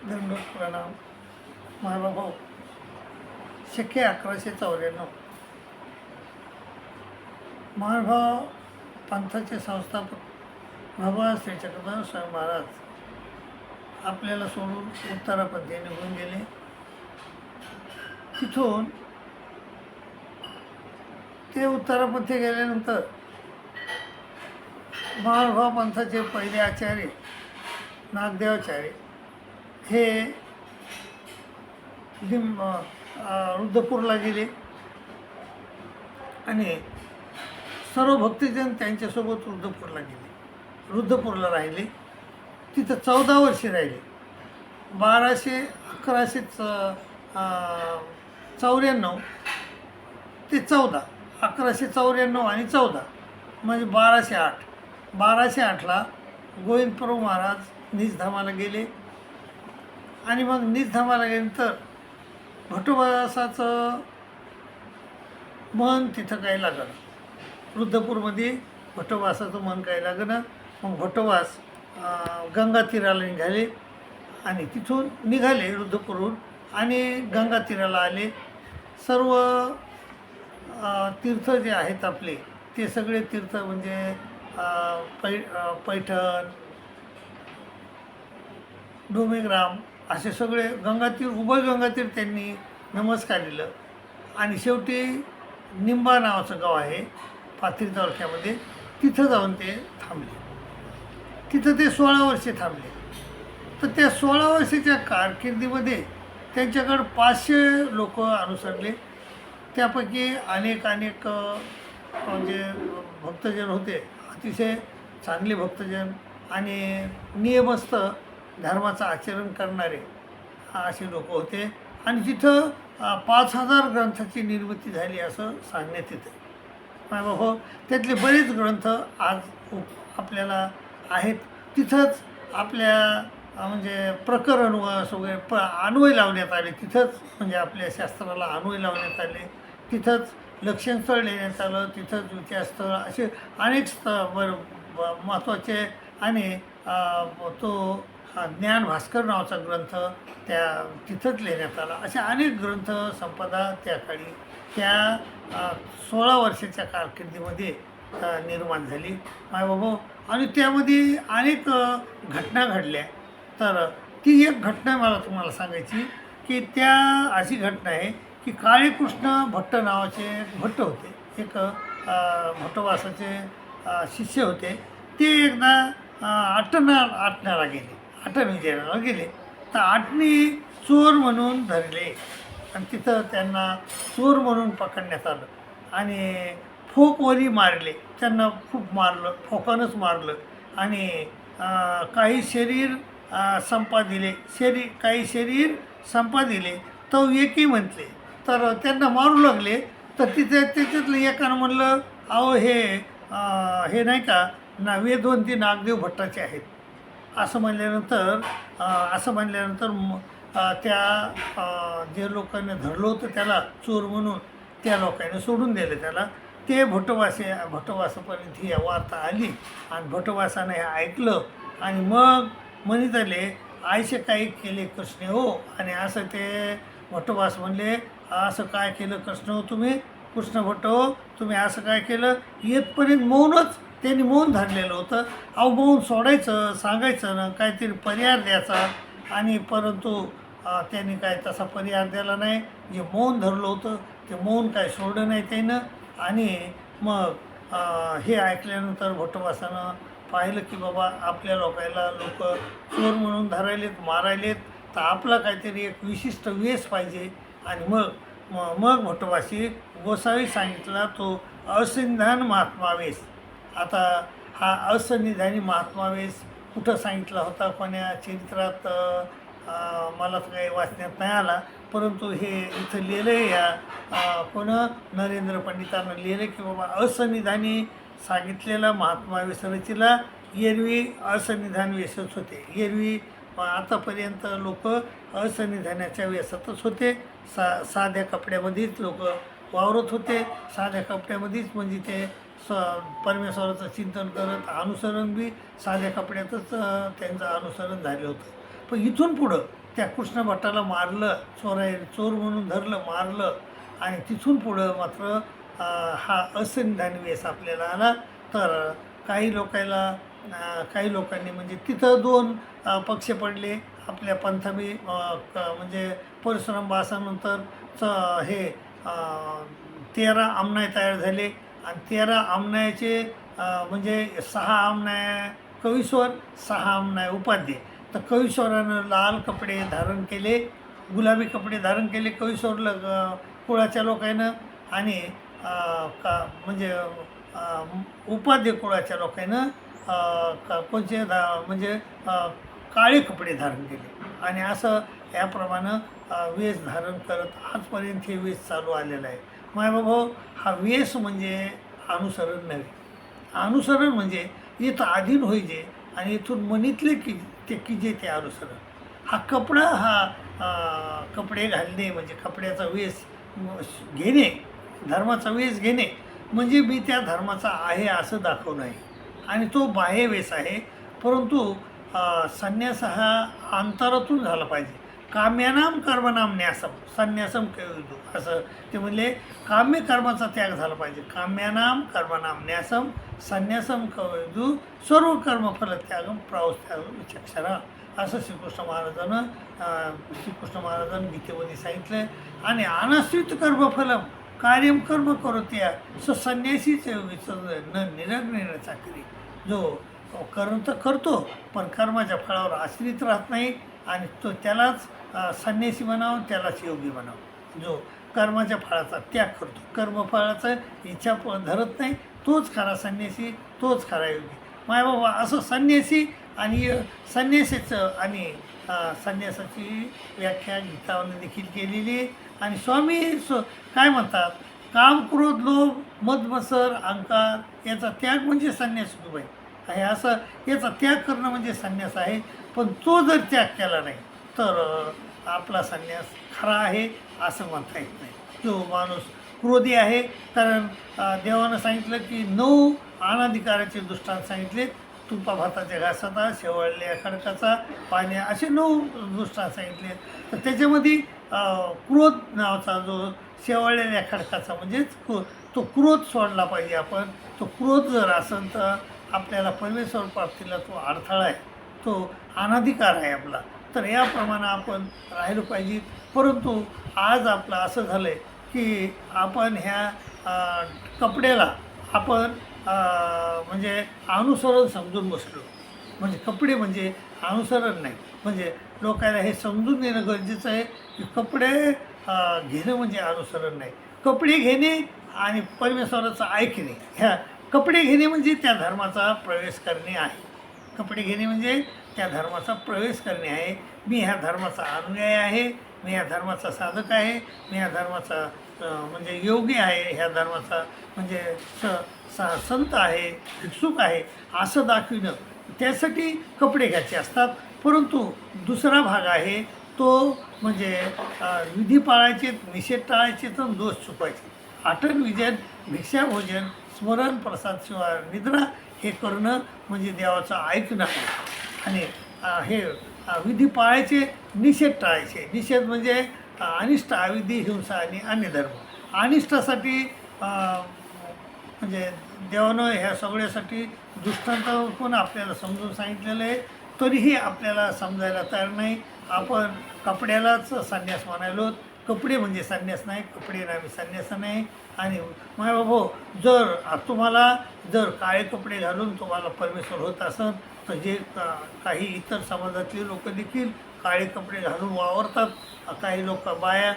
दंडोत प्रणाम. महाबाबा शके 1194. महानुभाव पंथाचे संस्थापक भगवान श्री चक्रधर स्वामी महाराज आपल्याला सोडून उत्तरापंथी निघून गेले. तिथून ते उत्तरापंथी गेल्यानंतर महानुभाव पंथाचे पहिले आचार्य नागदेवाचार्य हे रुद्रपूरला गेले आणि सर्व भक्तजन त्यांच्यासोबत रुद्रपूरला गेले. रुद्रपूरला राहिले. तिथं 14 वर्षे राहिले. 1194 ते 14, 1194 आणि 14 म्हणजे 1208. 1208ला गोविंदप्रभू महाराज निजधामाला गेले आणि मग निजधामाला गेल्यानंतर भट्टोबासाचं मन तिथं काही लागलं. रुद्रपूरमध्ये भट्टोबासाचं मन काही लागलं. मग भट्टोबास गंगा तीराला निघाले आणि तिथून निघाले रुद्रपूरहून आणि गंगा तीराला आले. सर्व तीर्थ जे आहेत आपले ते सगळे तीर्थ म्हणजे पैठण, डोमेग्राम असे सगळे गंगातीर, उभय गंगातीर त्यांनी नमस्कार दिलं आणि शेवटी निंबा नावाचं गाव आहे पाथरी तालुक्यामध्ये, तिथं जाऊन ते थांबले. तिथं ते 16 वर्षे थांबले. तर त्या 16 वर्षाच्या कारकिर्दीमध्ये त्यांच्याकडं 500 लोक अनुसरले. त्यापैकी अनेक म्हणजे भक्तजन होते, अतिशय चांगले भक्तजन आणि नियमस्थ धर्माचं आचरण करणारे असे लोक होते. आणि तिथं 5000 ग्रंथाची निर्मिती झाली असं सांगण्यात येतं. हो, त्यातले बरेच ग्रंथ आज आपल्याला आहेत. तिथंच आपल्या म्हणजे प्रकरण वगैरे अन्वय लावण्यात आले. तिथंच म्हणजे आपल्या शास्त्राला अन्वय लावण्यात आले. तिथंच लक्षणस्थळ लिहिण्यात आलं. तिथंच विचारस्थळ असे अनेक महत्त्वाचे आणि तो ज्ञान भास्कर नावाचा ग्रंथ तिथंच लिहिण्यात आला. अशा अनेक ग्रंथ संपदा त्या काळी त्या 16 वर्षाच्या कारकिर्दीमध्ये निर्माण झाली मायबाबा. आणि त्यामध्ये अनेक घटना घडल्या. तर ती एक घटना मला तुम्हाला सांगायची की त्या अशी घटना आहे की काळीकृष्ण भट्ट नावाचे भट्ट होते. एक भट्टोबासाचे शिष्य होते. ते एकदा आटण्याला गेले. आटणीला गेले तर आटणी चोर म्हणून धरले आणि तिथं त्यांना चोर म्हणून पकडण्यात आलं आणि फोकवरी मारले. त्यांना खूप मारलं, फोकानंच मारलं आणि काही शरीर संपा दिले. काही शरीर संपा दिले तो एकही म्हटले. तर त्यांना मारू लागले. तर त्याच्यातलं एकानं म्हणलं, अहो हे नाही का वेदवंती नागदेव भट्टाचे आहेत असं म्हणल्यानंतर त्या जे लोकांनी धरलं होतं त्याला चोर म्हणून त्या लोकांनी सोडून दिलं त्याला. ते भट्टोबासापर्यंत ही वार्ता आली आणि भट्टोबासानं हे ऐकलं आणि मग म्हणत आले, आयशे काही केले कृष्ण हो. आणि असं ते भट्टोबास म्हणले, असं काय केलं कृष्ण हो तुम्ही, कृष्ण भट्ट हो तुम्ही असं काय केलं. येतपर्यंत मौनच त्यांनी मौन धरलेलं होतं. अहो मौन सोडायचं, सांगायचं ना, काहीतरी पर्याय द्यायचा. आणि परंतु त्यांनी काय तसा पर्याय द्यायला नाही. जे मौन धरलं होतं ते मौन काय सोडलं नाही त्यानं. आणि मग हे ऐकल्यानंतर भट्टोबासानं पाहिलं की बाबा आपल्या लोक चोर म्हणून धरायलेत, मारायलेत, तर आपला काहीतरी एक विशिष्ट वेश पाहिजे. आणि मग भट्टोबाशी गोसावी सांगितला तो असंधान महात्मा वेश. आता हा असंनिधानी महात्मा वेश कुठं सांगितला होता, कोण्या चरित्रात मला तर काही वाचण्यात नाही आला. परंतु हे इथं लिहिलं आहे या नरेंद्र पंडितांना लिहिलं की बाबा असंनिधानी सांगितलेला महात्मा वेश रचीला. एरवी असंनिधान वेशच होते. एरवी आतापर्यंत लोक असंनिधानाच्या वेशातच होते. साध्या कपड्यामध्येच लोक वावरत होते. साध्या कपड्यामध्येच म्हणजे ते परमेश्वराचं चिंतन करत, अनुसरण बी साध्या कपड्यातच त्यांचं अनुसरण झालं होतं. पण इथून पुढं त्या कृष्ण भट्टाला मारलं, चोर म्हणून धरलं, मारलं. आणि तिथून पुढं मात्र हा असंधानी वेश आपल्याला आला. तर काही लोकांनी म्हणजे तिथं दोन पक्ष पडले आपल्या पंथाबी म्हणजे परशुराम बासानंतर हे 13 आमनाय तयार झाले. आणि 13 आमनायाचे म्हणजे 6 आमनाय कवीश्वर, 6 आमनाय उपाध्ये. तर कवीश्वरानं लाल कपडे धारण केले, गुलाबी कपडे धारण केले कवीश्वरला कुळाच्या लोकांनं. आणि म्हणजे उपाध्ये कुळाच्या लोकांनं कोणचे म्हणजे काळे कपडे धारण केले. आणि असं याप्रमाणे वेश धारण करत आजपर्यंत हे वेश चालू आलेला आहे. मायबाबा, हा वेश म्हणजे अनुसरण नव्हे. अनुसरण म्हणजे इथं अधीन होईजे आणि इथून मनीतले की जे ते अनुसरण. हा कपडा, कपडे घालणे म्हणजे कपड्याचा वेश घेणे, धर्माचा वेश घेणे म्हणजे मी त्या धर्माचा आहे असं दाखवणं आहे. आणि तो बाह्य वेश आहे. परंतु संन्यास हा अंतरातून झाला पाहिजे. काम्यानाम कर्मनाम न्यासम संन्यासम कविदू, असं ते म्हणले. काम्य कर्माचा त्याग झाला पाहिजे. काम्यानाम कर्मनाम न्यासम संन्यासम कविदू सर्व कर्मफल त्यागम प्रावत्यागम विचक्षणा, असं श्रीकृष्ण महाराजांनी गीतेमध्ये सांगितलं. आणि अनाश्रित कर्मफलम कार्यम कर्म करोत्या संन्यासीच न निरग्न चाकरी. जो कर्म तर करतो पण कर्माच्या फळावर आश्रित राहत नाही आणि तो त्यालाच संन्यासी म्हणावं, त्यालाच योगी म्हणावं. जो कर्माच्या फळाचा त्याग करतो, कर्मफळाचं इच्छा धरत नाही, तोच खरा संन्यासी, तोच खरा योगी. मायबाबा, असं संन्यासी आणि संन्यासीचं आणि संन्यासाची व्याख्या गीतामध्ये देखील केलेली आहे. आणि स्वामी काय म्हणतात, काम, क्रोध, लोभ, मद, मत्सर, अहंकार याचा त्याग म्हणजे संन्यास उभा आहे. असं याचा त्याग करणं म्हणजे संन्यास आहे. पण तो जर त्याग केला नाही तर आपला संन्यास खरा आहे असं म्हणता येत नाही. जो माणूस क्रोधी आहे, कारण देवानं सांगितलं की 9 अनाधिकाराचे दृष्टांत सांगितले. तुपा भाताच्या घासाचा, शेवळल्या खडकाचा, पाण्या, असे 9 दृष्टांत सांगितले. तर त्याच्यामध्ये क्रोध नावाचा जो शेवळलेल्या खडकाचा म्हणजेच तो क्रोध सोडला पाहिजे आपण. तो क्रोध जर असेल तर आपल्याला परमेश्वर प्राप्तीला तो अडथळा आहे, तो अनाधिकार आहे आपला. तर याप्रमाणे आपण राहिलो पाहिजे. परंतु आज आपलं असं झालं आहे की आपण ह्या कपड्याला आपण म्हणजे अनुसरण समजून बसलो. म्हणजे कपडे म्हणजे अनुसरण नाही. म्हणजे लोकांना हे समजून घेणं गरजेचं आहे की कपडे घेणं म्हणजे अनुसरण नाही. कपडे घेणे आणि परमेश्वराचं ऐकणे, ह्या कपडे घेणे म्हणजे त्या धर्माचा प्रवेश करणे आहे. कपडे घेणे म्हणजे त्या धर्माचा प्रवेश करणे आहे. मी ह्या धर्माचा अनुयायी आहे, मी ह्या धर्माचा साधक आहे, मी ह्या धर्माचा म्हणजे योगी आहे, ह्या धर्माचा म्हणजे संत आहे, भिक्षुक आहे असं दाखविणं, त्यासाठी कपडे घ्यायचे असतात. परंतु दुसरा भाग आहे तो म्हणजे विधी पाळायचे, निषेध टाळायचे, तर दोष चुकवायचे. आठन विजन, भिक्षा भोजन, स्मरण, प्रसाद, शिवा, निद्रा हे करणं म्हणजे देवाचं ऐकणं आहे. आणि हे विधी पाळायचे, निषेध टाळायचे. निषेध म्हणजे अनिष्ट, अविधी, हिंसा आणि अन्य धर्म. अनिष्टासाठी म्हणजे देवानं ह्या सगळ्यासाठी दृष्टांत पण आपल्याला समजून सांगितलेलं आहे. तरीही आपल्याला समजायला तयार नाही. आपण कपड्यालाच संन्यास म्हणायलो. कपडे म्हणजे संन्यास नाही, कपडे नामी संन्यास नाही. आणि मायबाबो, जर तुम्हाला जर काळे कपडे घालून तुम्हाला परमेश्वर होत असेल तर जे काही इतर समाजातले लोक देखील काळे कपडे घालून वावरतात. काही लोक बाया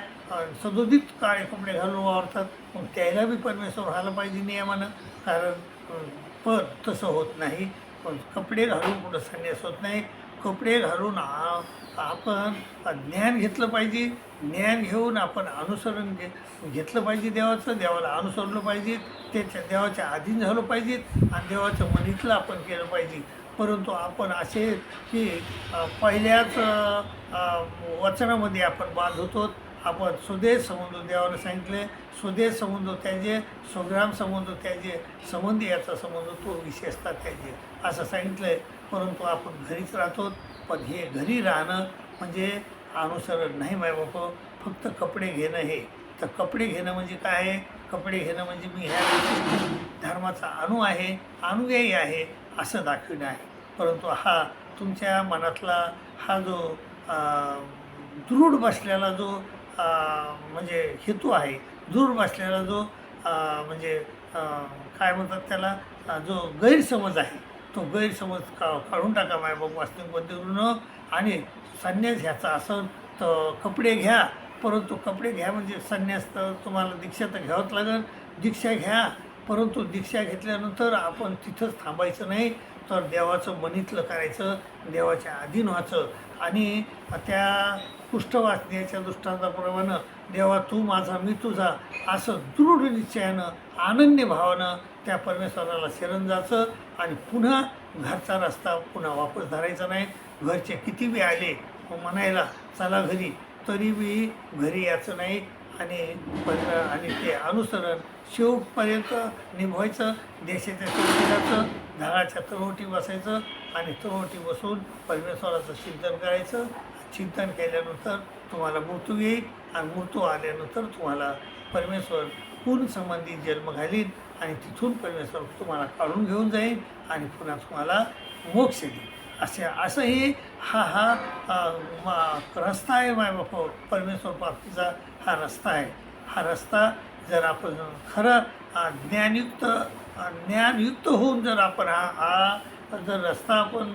सदोदित काळे कपडे घालून वावरतात. मग त्याला बी परमेश्वर व्हायला पाहिजे नियमानं. कारण पण तसं होत नाही. पण कपडे घालून कुठं संन्यास होत नाही. कपडे घालून आपण ज्ञान घेतलं पाहिजे. ज्ञान घेऊन आपण अनुसरण घेतलं पाहिजे देवाचं. देवाला अनुसरलं पाहिजे, त्याच्या देवाच्या अधीन झालं पाहिजेत आणि देवाचं मनीतलं आपण केलं पाहिजे. परंतु आपण असे की पहिल्याच वचनामध्ये आपण बांध होतो. आपण स्वदेश संबंध देवानं सांगितले, स्वदेश संबंध त्याचे, स्वग्राम संबंध त्याचे, संबंध याचा संबंध तो विशेषता त्याचे असं सांगितलं आहे. परंतु आपण घरीच राहतो. पण हे घरी राहणं म्हणजे अनुसरण नाही मायबाप. फक्त कपडे घेणं हे, तर कपडे घेणं म्हणजे काय आहे? कपडे घेणं म्हणजे मी ह्या विशिष्ट धर्माचा अणू आहे, अनुयायी आहे असं दाखविणं आहे. परंतु हा तुमच्या मनातला हा जो दृढ बसलेला जो म्हणजे हेतू आहे, दृढ बसलेला जो म्हणजे काय म्हणतात त्याला, जो गैरसमज आहे, तो गैरसमज काढून टाका मायबाप वास्तविक पद्धतीनं. आणि संन्यास घ्यायचा असेल तर कपडे घ्या, परंतु कपडे घ्या म्हणजे संन्यास तर तुम्हाला दीक्षा तर घ्यावंच लागेल. दीक्षा घ्या, परंतु दीक्षा घेतल्यानंतर आपण तिथंच थांबायचं नाही, तर देवाचं मनीतलं करायचं, देवाच्या अधीन व्हायचं. आणि त्या कुष्ठवासनीयाच्या दृष्टांताप्रमाणे देवा तू माझा मी तुझा असं दृढ निश्चयानं अनन्य भावानं त्या परमेश्वराला शरण जायचं. आणि पुन्हा घरचा रस्ता पुन्हा वापस धरायचा नाही. घरचे किती बी आले म्हणायला चला घरी, तरी बी घरी यायचं नाही. आणि ते अनुसरण शेवटपर्यंत निभवायचं. देशाच्या शेवटी झाडाच्या तळवटी बसायचं आणि तळवटी बसून परमेश्वराचं चिंतन करायचं. चिंतन केल्यानंतर तुम्हाला मृत्यू येईल आणि मृत्यू आल्यानंतर तुम्हाला परमेश्वर पूर्ण संबंधी जन्म घालील आणि तिथून परमेश्वर तुम्हाला काढून घेऊन जाईल आणि पुन्हा तुम्हाला मोक्ष देईल. असंही हा रस्ता आहे मायबाप. परमेश्वर प्राप्तीचा हा रस्ता आहे. हा रस्ता जर आपण खरं ज्ञानयुक्त होऊन जर आपण जर रस्ता आपण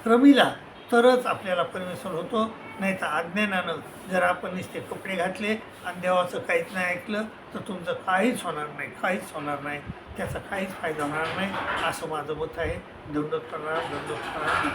क्रमिला तरच आपल्याला परमेश्वर होतो. नाही तर अज्ञानानं जर आपण नुसते कपडे घातले आणि देवाचं काहीच नाही ऐकलं तर तुमचं काहीच होणार नाही, काहीच होणार नाही, त्याचा काहीच फायदा होणार नाही असं माझं मत आहे. दंडोत प्रणाम, दंडोत प्रणाम.